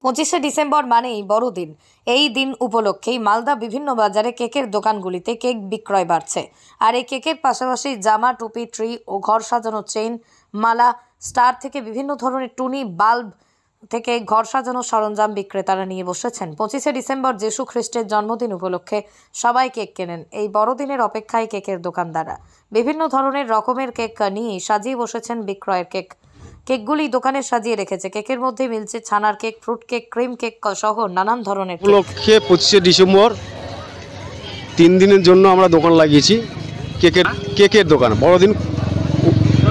25শে December মানেই বড়দিন। এই দিন উপলক্ষেই মালদা বিভিন্ন বাজারে কেকের দোকানগুলিতে কেক বিক্রয় বাড়ছে। আর এই কেকের পাশাপাশি জামা, টুপি, ট্রি ও ঘর সাজানো চেইন, মালা, স্টার থেকে বিভিন্ন ধরনের টুনি, বাল্ব থেকে ঘর সাজানো সরঞ্জাম বিক্রেতারা নিয়ে বসেছেন। 25শে ডিসেম্বর যীশু খ্রিস্টের জন্মদিন উপলক্ষে সবাই কেক কেনেন। এই বড়দিনের অপেক্ষায় কেকের দোকানদাররা বিভিন্ন ধরনের রকমের কেক নিয়ে সাজিয়ে বসেছেন বিক্রয়ের কেকগুলি দোকানে সাজিয়ে রেখেছে। কেকের মধ্যে মিলছে ছানার cake, fruit cake, cream cake সহ নানান ধরনের কেক। উপলক্ষে 25শে ডিসেম্বর 3 দিনের জন্য আমরা দোকান লাগিয়েছি, কেকের দোকান। বড়দিন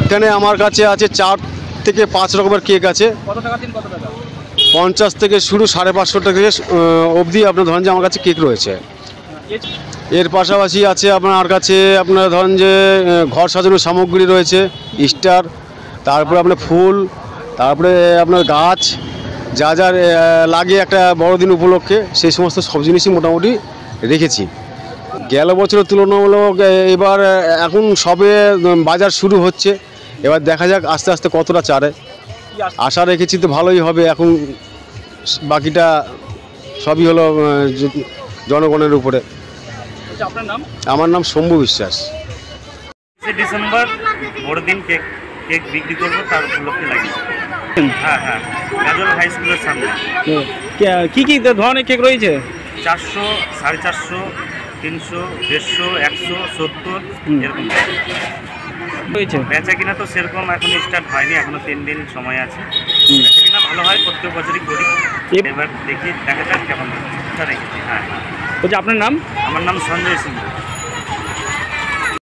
এখানে আমার কাছে আছে 4 থেকে 5 রকমের কেক আছে। কত টাকা দিন, কত টাকা? 50 থেকে শুরু, 550 টাকা অবধি আপনার ধরেন যে আমার কাছে কেক রয়েছে। এর পাশাপাশি আছে আপনার কাছে আপনার ধরেন যে ঘর সাজানোর সামগ্রী রয়েছে, স্টার, তারপরে আপনার ফুল, তারপরে আপনার গাছ, যা যা লাগে একটা বড়দিন উপলক্ষে সেই সমস্ত সব জিনিসই মোটামুটি রেখেছি। গেল বছরের তুলনামূলক এবার এখন সবে বাজার শুরু হচ্ছে, এবার দেখা যাক আস্তে আস্তে কতটা চারে। আশা রেখেছি তো ভালোই হবে, এখন বাকিটা সবই হলো জনগণের উপরে। আপনার নাম? আমার নাম শম্ভু বিশ্বাস। ডিসেম্বর বড়দিন কেক বিক্রি করবো, তার উপলক্ষে লাগিয়েছি। হ্যাঁ, গাজল হাই স্কুলের সামনে। কি কি ধরনের কেক রয়েছে? 400, 450, 300, 150, 170 এরকম রয়েছে। বেচা কিনা তো সেরকম এখন স্টার্ট হয়নি, এখনো 3 দিন সময় আছে। বেচা কিনা ভালো হয়, প্রত্যেক বছরই করি। এবার দেখা যাক কেমন রেখেছি। হ্যাঁ। বলছি আপনার নাম? আমার নাম সঞ্জয় সিং।